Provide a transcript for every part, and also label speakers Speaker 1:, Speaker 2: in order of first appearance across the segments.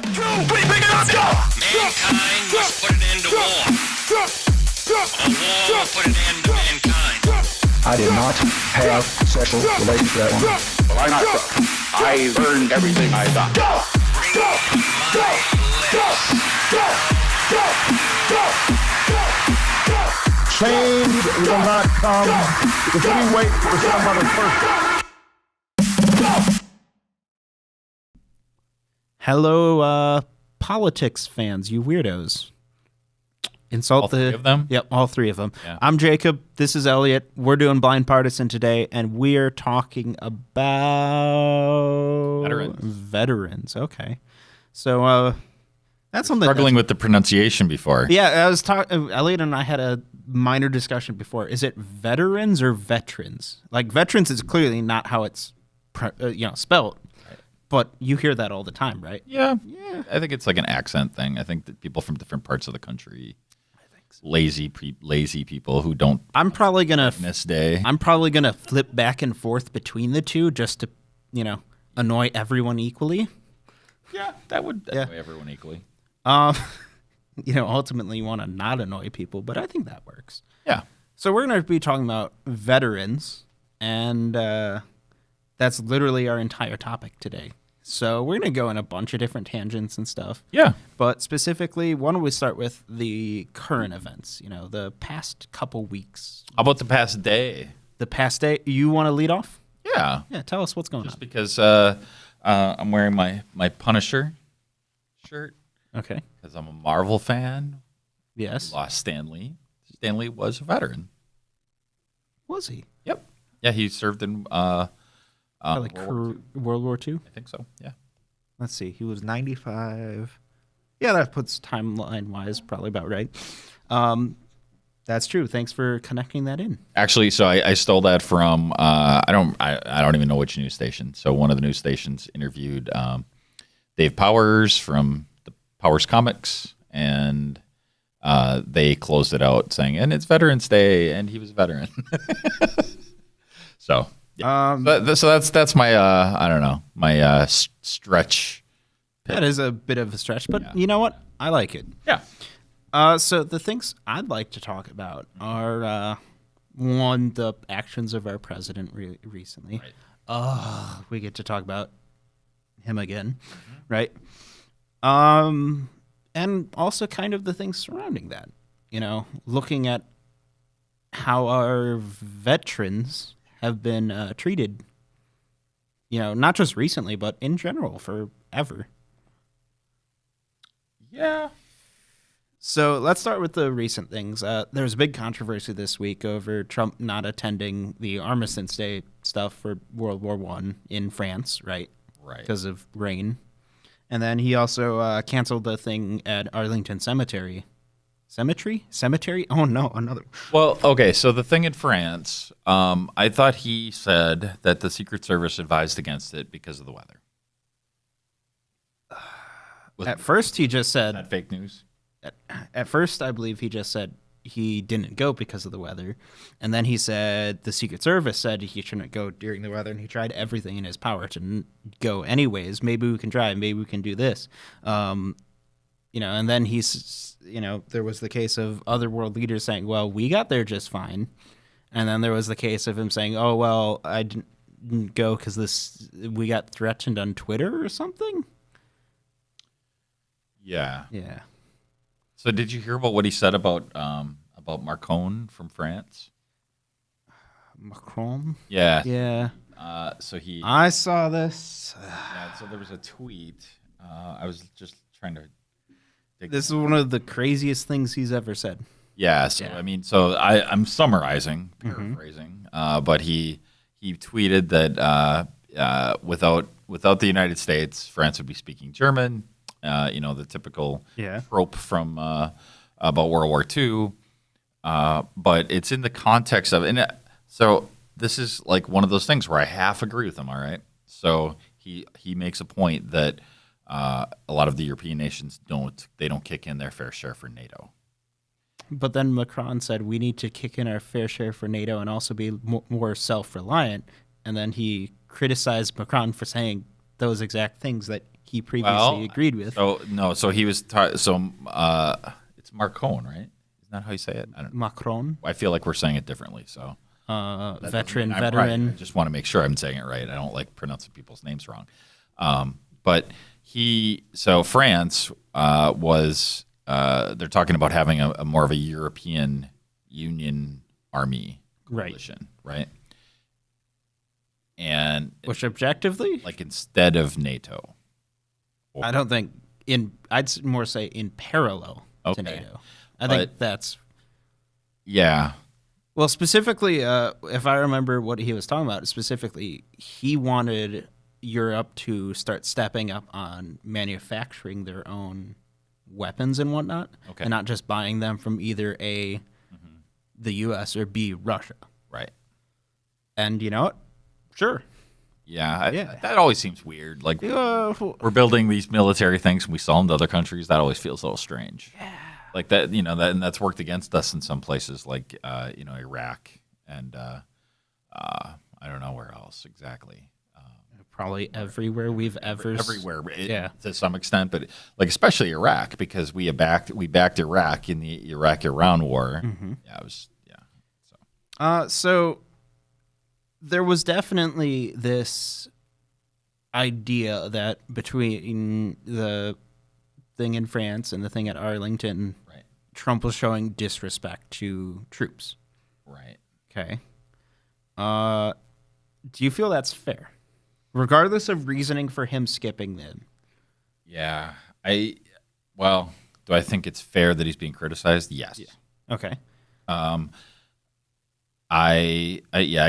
Speaker 1: Mankind must put an end to war. A war will put an end to mankind.
Speaker 2: I did not have sexual relations with that woman.
Speaker 3: Well, I'm not drunk. I learned everything I got.
Speaker 2: Change will not come if we wait for some other person.
Speaker 4: Hello, politics fans, you weirdos. Insult
Speaker 5: All three of them?
Speaker 4: Yep, all three of them.
Speaker 5: Yeah.
Speaker 4: I'm Jacob. This is Elliot. We're doing Blind Partisan today, and we're talking about veterans. Okay, so that's something.
Speaker 5: Struggling with the pronunciation before.
Speaker 4: Yeah, I was talking. Elliot and I had a minor discussion before. Is it veterans or veterans? Like veterans is clearly not how it's spelled. But you hear that all the time, right?
Speaker 5: Yeah. I think it's like an accent thing. I think that people from different parts of the country, lazy people who don't.
Speaker 4: I'm probably gonna
Speaker 5: miss day.
Speaker 4: I'm probably gonna flip back and forth between the two just to, annoy everyone equally.
Speaker 5: Yeah, that would annoy everyone equally.
Speaker 4: Ultimately you want to not annoy people, but I think that works.
Speaker 5: Yeah.
Speaker 4: So we're gonna be talking about veterans, and that's literally our entire topic today. So we're going to go in a bunch of different tangents and stuff.
Speaker 5: Yeah.
Speaker 4: But specifically, why don't we start with the current events, the past couple weeks.
Speaker 5: How about the past day?
Speaker 4: The past day. You want to lead off?
Speaker 5: Yeah.
Speaker 4: Yeah, tell us what's going on.
Speaker 5: Just because I'm wearing my Punisher shirt.
Speaker 4: Okay.
Speaker 5: Because I'm a Marvel fan.
Speaker 4: Yes.
Speaker 5: Lost Stan Lee. Stan Lee was a veteran.
Speaker 4: Was he?
Speaker 5: Yep. Yeah, he served in
Speaker 4: World War II?
Speaker 5: I think so, yeah.
Speaker 4: Let's see. He was 95. Yeah, that puts timeline-wise probably about right. That's true. Thanks for connecting that in.
Speaker 5: Actually, so I stole that from I don't even know which news station. So one of the news stations interviewed Dave Powers from the Powers Comics, and they closed it out saying, and it's Veterans Day, and he was a veteran. So. Yeah. So that's my I don't know, my stretch.
Speaker 4: That is a bit of a stretch, but you know what? I like it.
Speaker 5: Yeah.
Speaker 4: So the things I'd like to talk about are one, the actions of our president recently.
Speaker 5: Right.
Speaker 4: We get to talk about him again, right? And also kind of the things surrounding that. Looking at how our veterans have been treated, not just recently, but in general forever.
Speaker 5: Yeah.
Speaker 4: So let's start with the recent things. There was a big controversy this week over Trump not attending the Armistice Day stuff for World War I in France, right?
Speaker 5: Right.
Speaker 4: Because of rain. And then he also canceled the thing at Arlington Cemetery. Cemetery? Oh, no, another.
Speaker 5: Well, okay, so the thing in France, I thought he said that the Secret Service advised against it because of the weather.
Speaker 4: At first, he just said...
Speaker 5: Is that fake news?
Speaker 4: At first, I believe he just said he didn't go because of the weather. And then he said the Secret Service said he shouldn't go during the weather, and he tried everything in his power to go anyways. Maybe we can try, maybe we can do this. And then there was the case of other world leaders saying, well, we got there just fine. And then there was the case of him saying, oh, well, I didn't go because we got threatened on Twitter or something.
Speaker 5: Yeah.
Speaker 4: Yeah.
Speaker 5: So did you hear about what he said about Macron from France?
Speaker 4: Macron?
Speaker 5: Yeah.
Speaker 4: Yeah.
Speaker 5: I
Speaker 4: saw this.
Speaker 5: Yeah, so there was a tweet. I was just trying to...
Speaker 4: This is one of the craziest things he's ever said.
Speaker 5: Yeah, so I mean, I'm summarizing, paraphrasing, but he tweeted that without the United States, France would be speaking German. The typical trope from about World War II, but it's in the context of so this is like one of those things where I half agree with him. All right, so he makes a point that. A lot of the European nations don't kick in their fair share for NATO.
Speaker 4: But then Macron said we need to kick in our fair share for NATO and also be more self-reliant. And then he criticized Macron for saying those exact things that he previously agreed with.
Speaker 5: So he was it's Marcon, right? Isn't that how you say it? I don't know.
Speaker 4: Macron,
Speaker 5: I feel like we're saying it differently. So
Speaker 4: veteran.
Speaker 5: Right. I just want to make sure I'm saying it right. I don't like pronouncing people's names wrong. But France was they're talking about having a more of a European Union army coalition, right? And
Speaker 4: which objectively,
Speaker 5: like instead of NATO,
Speaker 4: I don't think I'd more say in parallel to NATO. I think that's Well, specifically, if I remember what he was talking about, specifically, he wanted Europe to start stepping up on manufacturing their own weapons and whatnot, and not just buying them from either the U.S. or B, Russia.
Speaker 5: Right.
Speaker 4: And you know what? Sure.
Speaker 5: Yeah, that always seems weird. Like we're building these military things and we sell them to other countries. That always feels a little strange. Yeah. Like that, and that's worked against us in some places, like Iraq and I don't know where else exactly.
Speaker 4: Probably everywhere we've ever
Speaker 5: everywhere, to some extent, but like especially Iraq, because we backed Iraq in the Iraq-Iran war.
Speaker 4: Mm-hmm.
Speaker 5: So
Speaker 4: there was definitely this idea that between the thing in France and the thing at Arlington,
Speaker 5: right,
Speaker 4: Trump was showing disrespect to troops.
Speaker 5: Right.
Speaker 4: Okay. Do you feel that's fair? Regardless of reasoning for him skipping them.
Speaker 5: Yeah. Do I think it's fair that he's being criticized? Yes.
Speaker 4: Yeah. Okay.
Speaker 5: I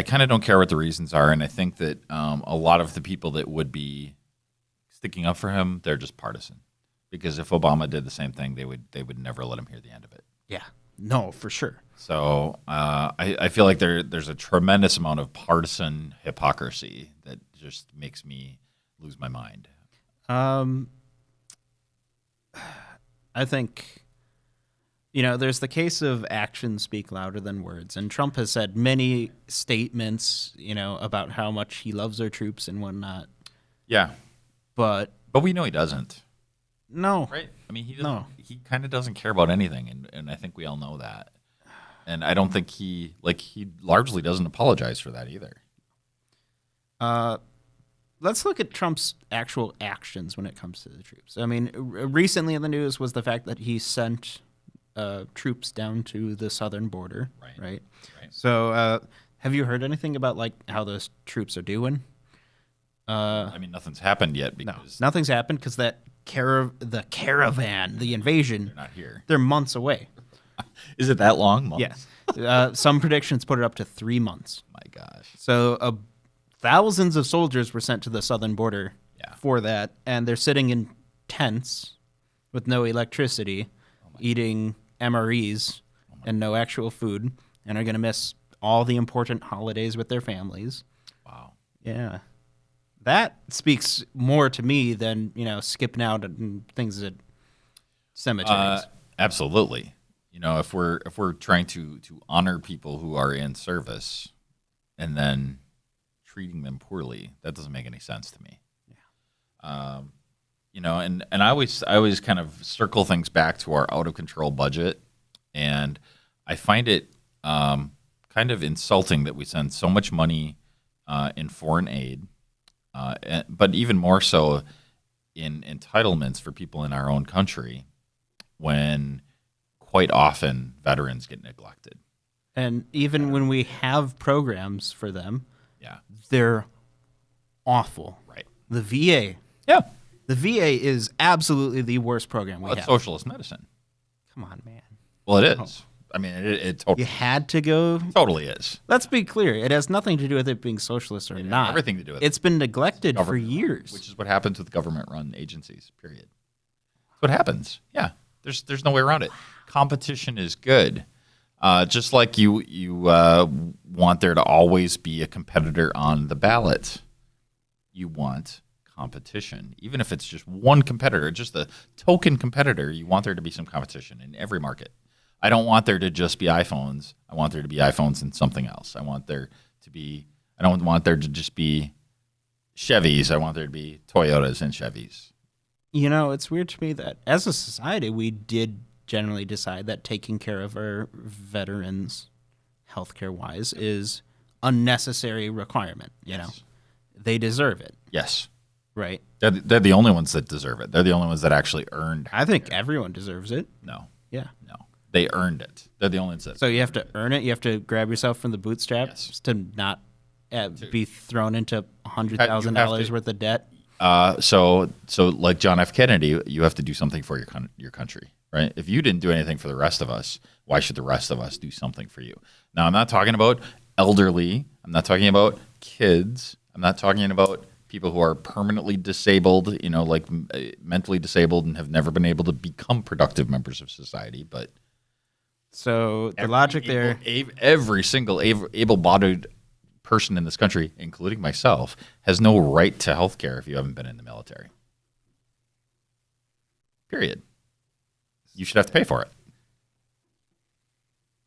Speaker 5: kind of don't care what the reasons are, and I think that a lot of the people that would be sticking up for him, they're just partisan. Because if Obama did the same thing, they would never let him hear the end of it.
Speaker 4: Yeah. No, for sure.
Speaker 5: So I feel like there's a tremendous amount of partisan hypocrisy that just makes me lose my mind.
Speaker 4: I think, there's the case of actions speak louder than words. And Trump has said many statements, about how much he loves our troops and whatnot.
Speaker 5: Yeah.
Speaker 4: But
Speaker 5: we know he doesn't.
Speaker 4: No.
Speaker 5: Right? I mean, he kind of doesn't care about anything, and I think we all know that. And I don't think he largely doesn't apologize for that either.
Speaker 4: Let's look at Trump's actual actions when it comes to the troops. I mean, recently in the news was the fact that he sent troops down to the southern border, right? So have you heard anything about how those troops are doing?
Speaker 5: I mean, nothing's happened yet because
Speaker 4: nothing's happened because the caravan, the invasion,
Speaker 5: they're not here.
Speaker 4: They're months away.
Speaker 5: Is it that long? Months?
Speaker 4: Yes. Some predictions put it up to 3 months.
Speaker 5: My gosh.
Speaker 4: So thousands of soldiers were sent to the southern border for that, and they're sitting in tents with no electricity, eating MREs and no actual food, and are going to miss all the important holidays with their families.
Speaker 5: Wow.
Speaker 4: Yeah. That speaks more to me than, skipping out and things at cemeteries.
Speaker 5: Absolutely. If we're trying to honor people who are in service and then treating them poorly, that doesn't make any sense to me. Yeah. And I always kind of circle things back to our out of control budget, and I find it kind of insulting that we send so much money in foreign aid, but even more so in entitlements for people in our own country, when quite often veterans get neglected.
Speaker 4: And even when we have programs for them, they're awful.
Speaker 5: Right.
Speaker 4: The VA.
Speaker 5: Yeah.
Speaker 4: The VA is absolutely the worst program we have.
Speaker 5: It's socialist medicine.
Speaker 4: Come on, man.
Speaker 5: Well, it is. I mean, it totally.
Speaker 4: You had to go.
Speaker 5: Totally is.
Speaker 4: Let's be clear. It has nothing to do with it being socialist or not.
Speaker 5: Everything to do with it.
Speaker 4: It's been neglected for years.
Speaker 5: Which is what happens with government-run agencies. Period. That's what happens. Yeah. There's no way around it. Competition is good. Just like you want there to always be a competitor on the ballot. You want competition. Even if it's just one competitor, just a token competitor, you want there to be some competition in every market. I don't want there to just be iPhones. I want there to be iPhones and something else. I don't want there to just be Chevys. I want there to be Toyotas and Chevys.
Speaker 4: It's weird to me that as a society, we did generally decide that taking care of our veterans, healthcare wise, is a necessary requirement. They deserve it,
Speaker 5: Yes.
Speaker 4: right?
Speaker 5: They're the only ones that deserve it. They're the only ones that actually earned.
Speaker 4: I think everyone deserves it.
Speaker 5: No,
Speaker 4: Yeah.
Speaker 5: no. They earned it. They're the only ones that.
Speaker 4: So you have to earn it. You have to grab yourself from the bootstraps
Speaker 5: Yes.
Speaker 4: to not be thrown into $100,000
Speaker 5: to-
Speaker 4: worth of debt.
Speaker 5: So like John F. Kennedy, you have to do something for your country, right? If you didn't do anything for the rest of us, why should the rest of us do something for you? Now, I'm not talking about elderly. I'm not talking about kids. I'm not talking about people who are permanently disabled, like mentally disabled and have never been able to become productive members of society. But
Speaker 4: So the logic there.
Speaker 5: every single able-bodied person in this country, including myself, has no right to health care if you haven't been in the military. Period. You should have to pay for it.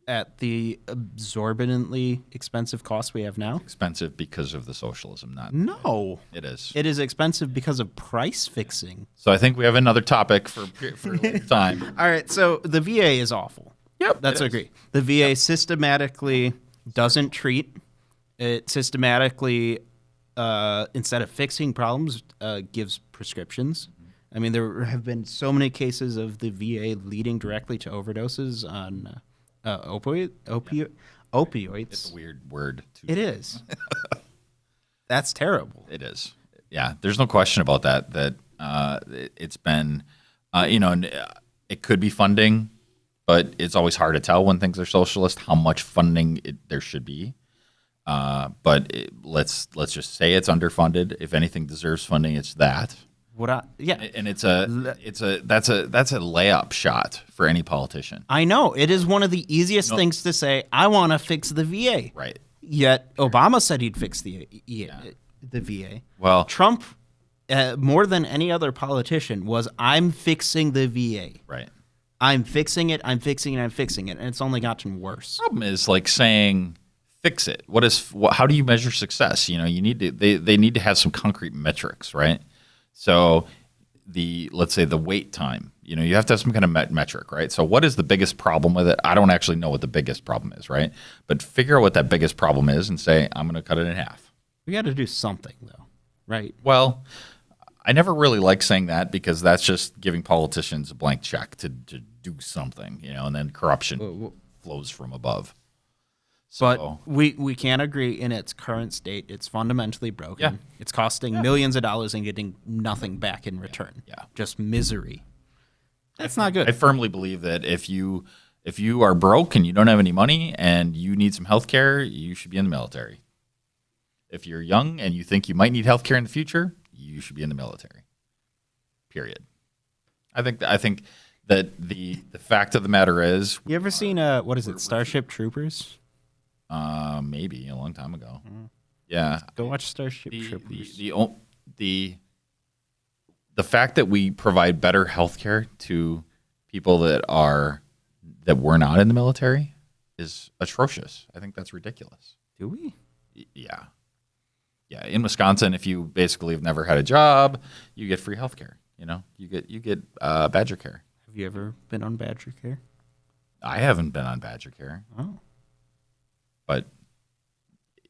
Speaker 4: At the exorbitantly expensive cost we have now?
Speaker 5: Expensive because of the socialism, not
Speaker 4: No.
Speaker 5: it is.
Speaker 4: It is expensive because of price fixing.
Speaker 5: So I think we have another topic for later time.
Speaker 4: All right, so the VA is awful.
Speaker 5: Yep,
Speaker 4: That's
Speaker 5: it is.
Speaker 4: agree. The VA systematically doesn't treat. It systematically, instead of fixing problems, gives prescriptions. I mean, there have been so many cases of the VA leading directly to overdoses on opioids.
Speaker 5: It's a weird word.
Speaker 4: It is. That's terrible.
Speaker 5: It is. Yeah, there's no question about that. It's been, and, it could be funding, but it's always hard to tell when things are socialist how much funding there should be. But let's just say it's underfunded. If anything deserves funding, it's that. And that's a layup shot for any politician.
Speaker 4: I know. It is one of the easiest things to say, I want to fix the VA.
Speaker 5: Right.
Speaker 4: Yet Obama said he'd fix the VA.
Speaker 5: Well,
Speaker 4: Trump, more than any other politician, was I'm fixing the VA.
Speaker 5: right.
Speaker 4: I'm fixing it, I'm fixing it, I'm fixing it. And it's only gotten worse.
Speaker 5: Problem is like saying fix it. How do you measure success? You need to they need to have some concrete metrics, right? So let's say the wait time, you have to have some kind of metric, right? So what is the biggest problem with it? I don't actually know what the biggest problem is, right? But figure out what that biggest problem is and say, I'm going to cut it in half.
Speaker 4: We got to do something, though, right?
Speaker 5: Well, I never really like saying that because that's just giving politicians a blank check to do something, and then corruption flows from above.
Speaker 4: But we can't agree in its current state. It's fundamentally broken.
Speaker 5: Yeah.
Speaker 4: It's costing millions of dollars and getting nothing back in return.
Speaker 5: Yeah.
Speaker 4: Just misery. That's not good.
Speaker 5: I firmly believe that if you are broke and you don't have any money and you need some health care, you should be in the military. If you're young and you think you might need health care in the future, you should be in the military. Period. I think that the fact of the matter is,
Speaker 4: You ever seen Starship Troopers?
Speaker 5: maybe a long time ago. Yeah.
Speaker 4: Go watch Starship Troopers.
Speaker 5: The fact that we provide better health care to people that were not in the military is atrocious. I think that's ridiculous.
Speaker 4: Do we?
Speaker 5: Yeah. Yeah. In Wisconsin, if you basically have never had a job, you get free health care. You get Badger Care.
Speaker 4: Have you ever been on Badger Care?
Speaker 5: I haven't been on Badger Care.
Speaker 4: Oh.
Speaker 5: But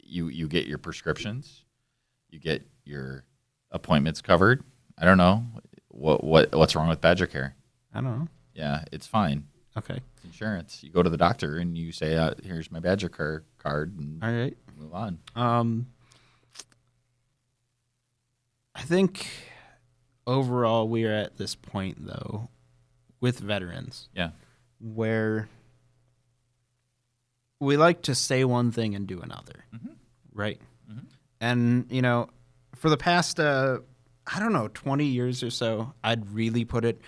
Speaker 5: you get your prescriptions, you get your appointments covered. I don't know what's wrong with Badger Care.
Speaker 4: I don't know.
Speaker 5: Yeah, it's fine.
Speaker 4: Okay.
Speaker 5: It's insurance. You go to the doctor and you say, "Here's my Badger Care card," and
Speaker 4: All right.
Speaker 5: move on.
Speaker 4: I think overall we are at this point though with veterans
Speaker 5: Yeah,
Speaker 4: where we like to say one thing and do another, right? And for the past 20 years or so, I'd really put it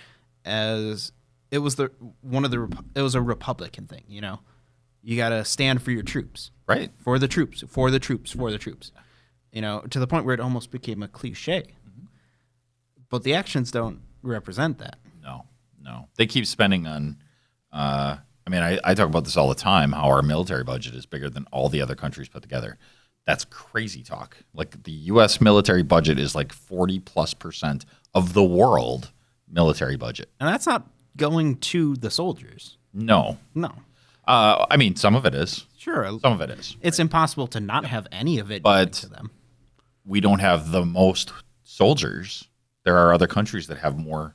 Speaker 4: as it was a Republican thing. You got to stand for your troops,
Speaker 5: right.
Speaker 4: for the troops, for the troops, for the troops. To the point where it almost became a cliche. But the actions don't represent that.
Speaker 5: No. They keep spending on. I talk about this all the time. How our military budget is bigger than all the other countries put together. That's crazy talk. Like the U.S. military budget is like 40+% of the world military budget.
Speaker 4: And that's not going to the soldiers.
Speaker 5: No. I mean, some of it is.
Speaker 4: Sure.
Speaker 5: Some of it is.
Speaker 4: It's impossible to not have any of it
Speaker 5: But
Speaker 4: going to them.
Speaker 5: we don't have the most soldiers. There are other countries that have more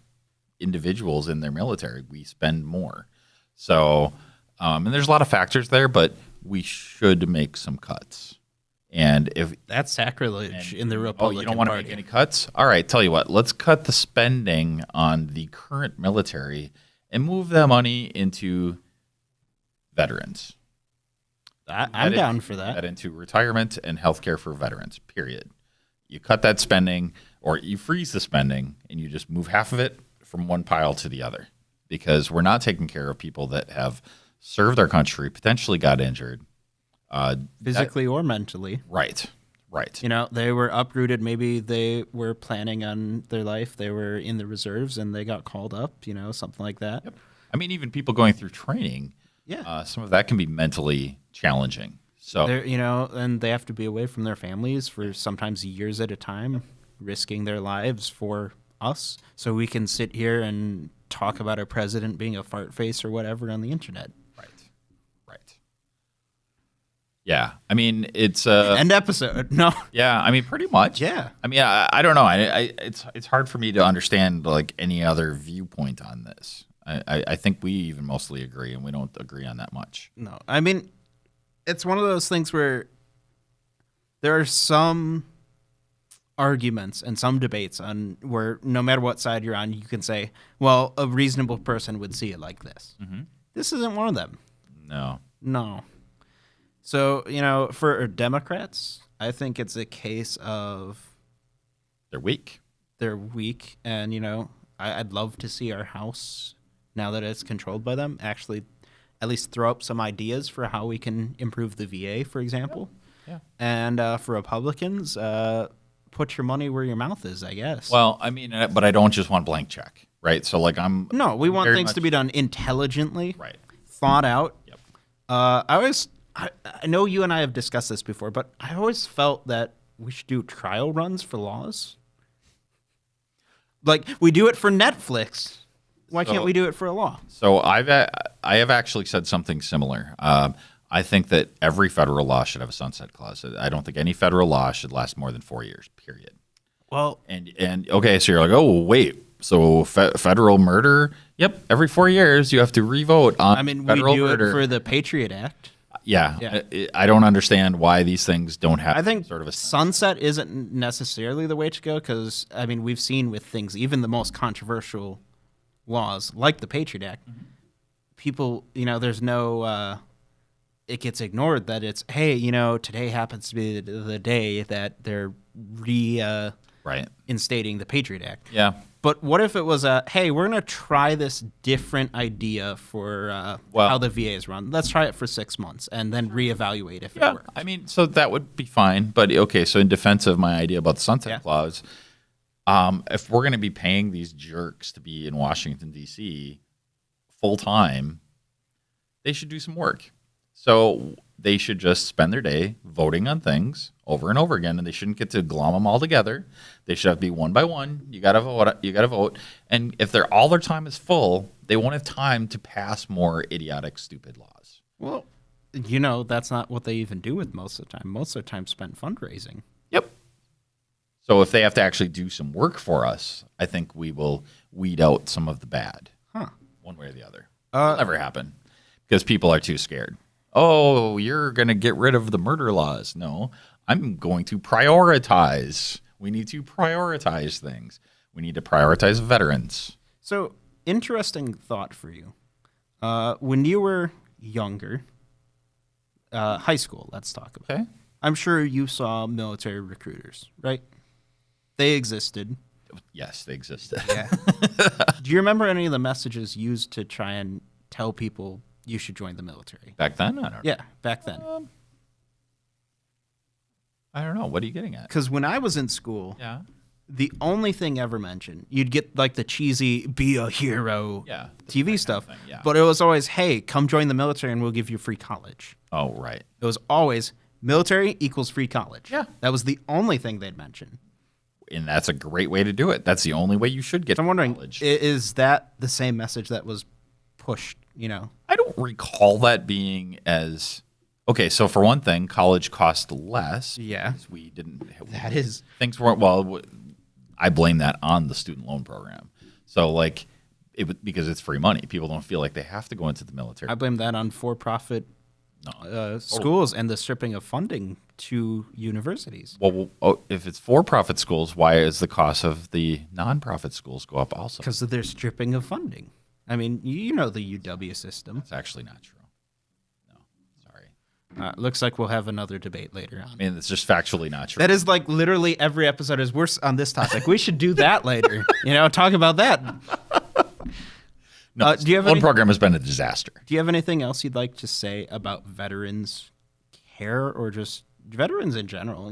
Speaker 5: individuals in their military. We spend more. So, and there's a lot of factors there, but we should make some cuts. And if
Speaker 4: That's sacrilege in the Republican
Speaker 5: you don't want to
Speaker 4: Party.
Speaker 5: make any cuts? All right, tell you what, let's cut the spending on the current military and move that money into veterans.
Speaker 4: I'm down for that.
Speaker 5: Into retirement and health care for veterans, period. You cut that spending or you freeze the spending and you just move half of it from one pile to the other because we're not taking care of people that have served our country, potentially got injured.
Speaker 4: Physically or mentally.
Speaker 5: Right.
Speaker 4: You know, they were uprooted. Maybe they were planning on their life. They were in the reserves and they got called up, you know, something like that.
Speaker 5: Yep. I mean, even people going through training, some of that can be mentally challenging. So,
Speaker 4: you know, and they have to be away from their families for sometimes years at a time, risking their lives for us so we can sit here and talk about our president being a fart face or whatever on the internet.
Speaker 5: Right. Yeah. I mean, it's
Speaker 4: End episode. No.
Speaker 5: Yeah, I mean, pretty much.
Speaker 4: Yeah.
Speaker 5: I mean, I don't know. It's hard for me to understand like any other viewpoint on this. I think we even mostly agree, and we don't agree on that much.
Speaker 4: No. I mean, it's one of those things where there are some arguments and some debates on where no matter what side you're on, you can say, well, a reasonable person would see it like this. Mm-hmm. This isn't one of them. No. So, you know, for Democrats, I think it's a case of
Speaker 5: They're weak.
Speaker 4: And, you know, I'd love to see our House, now that it's controlled by them, actually at least throw up some ideas for how we can improve the VA, for example.
Speaker 5: Yeah.
Speaker 4: And for Republicans, put your money where your mouth is, I guess.
Speaker 5: Well, I mean, but I don't just want blank check, right? So, like,
Speaker 4: No, we want things to be done intelligently,
Speaker 5: right,
Speaker 4: thought out.
Speaker 5: Yep.
Speaker 4: I know you and I have discussed this before, but I always felt that we should do trial runs for laws. Like, we do it for Netflix. Why can't we do it for a law?
Speaker 5: So I have actually said something similar. I think that every federal law should have a sunset clause. I don't think any federal law should last more than 4 years, period.
Speaker 4: Well,
Speaker 5: and okay, so you're like, oh, wait, so federal murder? Yep, every 4 years you have to revote on federal
Speaker 4: we do
Speaker 5: murder.
Speaker 4: it for the Patriot Act.
Speaker 5: Yeah. I don't understand why these things don't have
Speaker 4: I think
Speaker 5: sort of a
Speaker 4: sunset isn't necessarily the way to go because, I mean, we've seen with things, even the most controversial laws like the Patriot Act, people, you know, there's no, it gets ignored that it's, hey, you know, today happens to be the day that they're reinstating the Patriot Act.
Speaker 5: Yeah.
Speaker 4: But what if it was hey, we're going to try this different idea for how the VA is run. Let's try it for 6 months and then reevaluate if it works.
Speaker 5: I mean, so that would be fine. But okay, so in defense of my idea about the sunset clause, if we're going to be paying these jerks to be in Washington, D.C. full time, they should do some work. So they should just spend their day voting on things over and over again, and they shouldn't get to glom them all together. They should have to be one by one. You got to vote. You got to vote. And if all their time is full, they won't have time to pass more idiotic, stupid laws.
Speaker 4: Well, you know, that's not what they even do with most of the time. Most of the time spent fundraising.
Speaker 5: Yep. So if they have to actually do some work for us, I think we will weed out some of the bad. One way or the other. It'll never happen because people are too scared. Oh, you're going to get rid of the murder laws. No, I'm going to prioritize. We need to prioritize things. We need to prioritize veterans.
Speaker 4: So, interesting thought for you. When you were younger, high school, let's talk about.
Speaker 5: Okay.
Speaker 4: I'm sure you saw military recruiters, right? They existed.
Speaker 5: Yes, they existed.
Speaker 4: Yeah. Do you remember any of the messages used to try and tell people you should join the military?
Speaker 5: Back then? I don't know.
Speaker 4: Yeah, back then.
Speaker 5: I don't know. What are you getting at?
Speaker 4: Because when I was in school,
Speaker 5: Yeah.
Speaker 4: the only thing ever mentioned, you'd get like the cheesy "be a hero" TV stuff,
Speaker 5: thing, yeah.
Speaker 4: but it was always, "Hey, come join the military and we'll give you free college."
Speaker 5: Oh, right.
Speaker 4: It was always, military equals free college.
Speaker 5: Yeah.
Speaker 4: That was the only thing they'd mention.
Speaker 5: And that's a great way to do it. That's the only way you should get
Speaker 4: So I'm wondering,
Speaker 5: college.
Speaker 4: is that the same message that was pushed,
Speaker 5: I don't recall that being as okay. So for one thing, college cost less.
Speaker 4: Yeah.
Speaker 5: because we didn't.
Speaker 4: That is-
Speaker 5: things weren't well. I blame that on the student loan program. So like because it's free money, people don't feel like they have to go into the military.
Speaker 4: I blame that on for-profit schools and the stripping of funding to universities.
Speaker 5: Well, if it's for-profit schools, why is the cost of the non-profit schools go up also?
Speaker 4: Because of their stripping of funding. I mean, you know the UW system.
Speaker 5: It's actually not true. No, sorry.
Speaker 4: Looks like we'll have another debate later on.
Speaker 5: I mean, it's just factually not true.
Speaker 4: That is like literally every episode is worse on this topic. We should do that later. Talk about that.
Speaker 5: No,
Speaker 4: do you have
Speaker 5: loan
Speaker 4: any-
Speaker 5: program has been a disaster.
Speaker 4: Do you have anything else you'd like to say about veterans care or just veterans in general,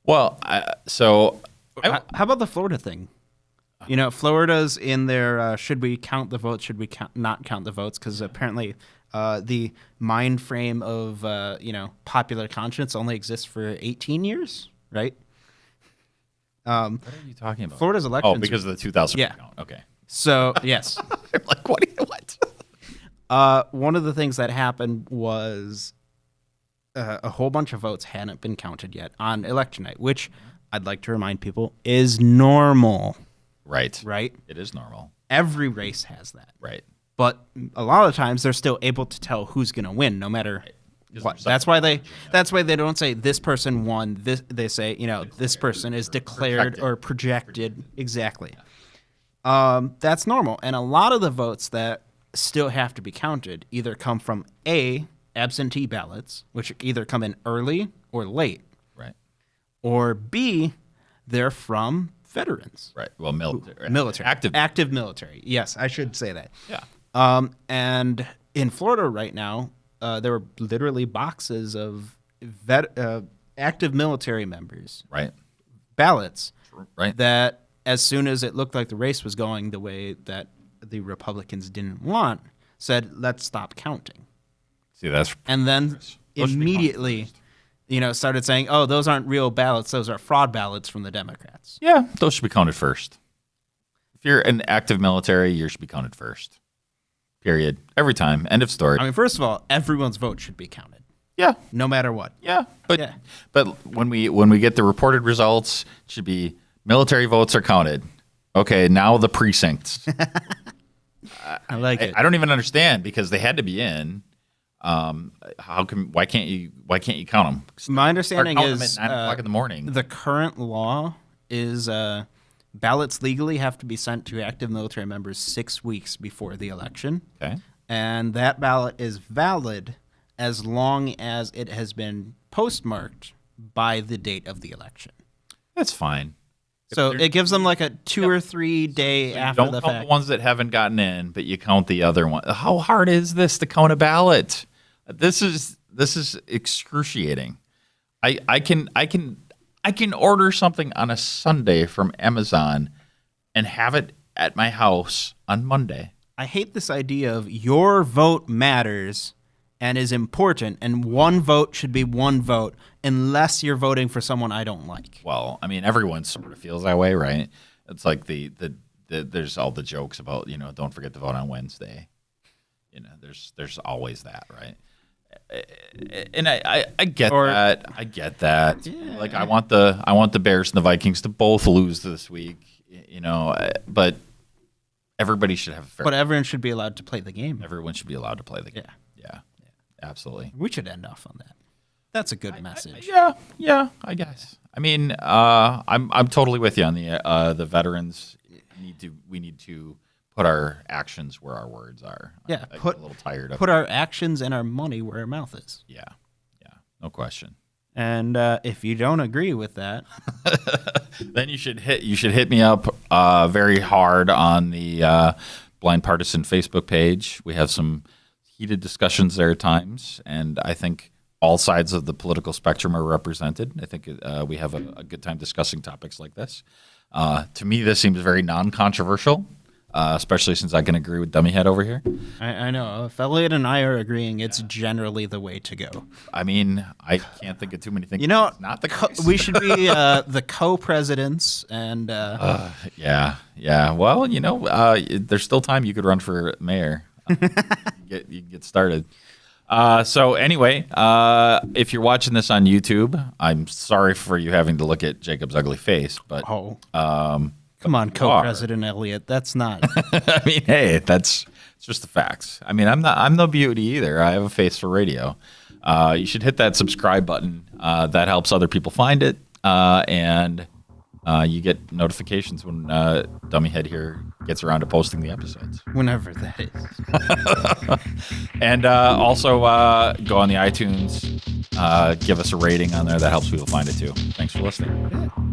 Speaker 5: Well,
Speaker 4: How about the Florida thing? Florida's in their should we count the votes, should we not count the votes? Because apparently the mind frame of, popular conscience only exists for 18 years, right?
Speaker 5: what are you talking about?
Speaker 4: Florida's elections.
Speaker 5: Oh, because of the 2000
Speaker 4: Yeah.
Speaker 5: count. Okay.
Speaker 4: So, yes.
Speaker 5: I'm like, what?
Speaker 4: One of the things that happened was a whole bunch of votes hadn't been counted yet on election night, which I'd like to remind people is normal,
Speaker 5: Right.
Speaker 4: right?
Speaker 5: It is normal.
Speaker 4: Every race has that.
Speaker 5: Right.
Speaker 4: But a lot of times they're still able to tell who's going to win no matter what. That's why they don't say this person won. They say, this person is declared or projected. Exactly. That's normal. And a lot of the votes that still have to be counted either come from A, absentee ballots, which either come in early or late,
Speaker 5: Right.
Speaker 4: or B, they're from veterans.
Speaker 5: Right. Well, military.
Speaker 4: Military.
Speaker 5: Active.
Speaker 4: Military. Yes, I should say that.
Speaker 5: Yeah.
Speaker 4: And in Florida right now, there were literally boxes of active military members,
Speaker 5: Right.
Speaker 4: ballots,
Speaker 5: Right.
Speaker 4: that as soon as it looked like the race was going the way that the Republicans didn't want, said, let's stop counting.
Speaker 5: See, that's
Speaker 4: And then
Speaker 5: Those should be counted
Speaker 4: immediately, started saying, oh, those aren't real ballots. Those are fraud ballots from the Democrats.
Speaker 5: yeah. Those should be counted first. If you're an active military, you should be counted first. Period. Every time. End of story.
Speaker 4: I mean, first of all, everyone's vote should be counted,
Speaker 5: yeah.
Speaker 4: no matter what.
Speaker 5: Yeah. But
Speaker 4: Yeah.
Speaker 5: but when we get the reported results, it should be military votes are counted. Okay, now the precincts.
Speaker 4: I like it.
Speaker 5: I don't even understand because they had to be in. Why can't you count them?
Speaker 4: My understanding
Speaker 5: Start counting
Speaker 4: is
Speaker 5: them at 9 o'clock in the morning.
Speaker 4: the current law is ballots legally have to be sent to active military members 6 weeks before the election.
Speaker 5: Okay.
Speaker 4: And that ballot is valid as long as it has been postmarked by the date of the election.
Speaker 5: That's fine.
Speaker 4: So it gives them like a 2 or 3 day after
Speaker 5: Don't
Speaker 4: the
Speaker 5: count
Speaker 4: fact.
Speaker 5: the ones that haven't gotten in, but you count the other one. How hard is this to count a ballot? This is excruciating. I can order something on a Sunday from Amazon and have it at my house on Monday.
Speaker 4: I hate this idea of your vote matters and is important, and one vote should be one vote unless you're voting for someone I don't like.
Speaker 5: Well, I mean, everyone sort of feels that way, right? It's like the there's all the jokes about, don't forget to vote on Wednesday. There's always that, right? And I get that. I get that.
Speaker 4: Yeah.
Speaker 5: Like I want the Bears and the Vikings to both lose this week, but everybody should have a fair.
Speaker 4: But everyone should be allowed to play the game.
Speaker 5: Everyone should be allowed to play the game.
Speaker 4: Yeah.
Speaker 5: Yeah. Absolutely.
Speaker 4: We should end off on that. That's a good message.
Speaker 5: Yeah, I guess. I mean, I'm totally with you on the veterans we need to put our actions where our words are.
Speaker 4: Yeah,
Speaker 5: I get a little tired of
Speaker 4: put our actions and our money where our mouth is.
Speaker 5: Yeah, no question.
Speaker 4: And if you don't agree with that,
Speaker 5: Then you should hit me up very hard on the Blind Partisan Facebook page. We have some heated discussions there at times, and I think all sides of the political spectrum are represented. I think we have a good time discussing topics like this. To me, this seems very non-controversial. especially since I can agree with Dummyhead over here.
Speaker 4: I know. If Elliot and I are agreeing, it's generally the way to go.
Speaker 5: I mean, I can't think of too many things.
Speaker 4: You know,
Speaker 5: It's not the case.
Speaker 4: we should be the co-presidents, and
Speaker 5: Yeah. Well, there's still time you could run for mayor. You can get started. So anyway, if you're watching this on YouTube, I'm sorry for you having to look at Jacob's ugly face, but
Speaker 4: come on, co-president Elliot, that's not.
Speaker 5: I mean, hey, it's just the facts. I mean, I'm no beauty either. I have a face for radio. You should hit that subscribe button. That helps other people find it, and you get notifications when Dummyhead here gets around to posting the episodes.
Speaker 4: Whenever that is.
Speaker 5: And also go on the iTunes, give us a rating on there. That helps people find it too. Thanks for listening.
Speaker 4: Yeah.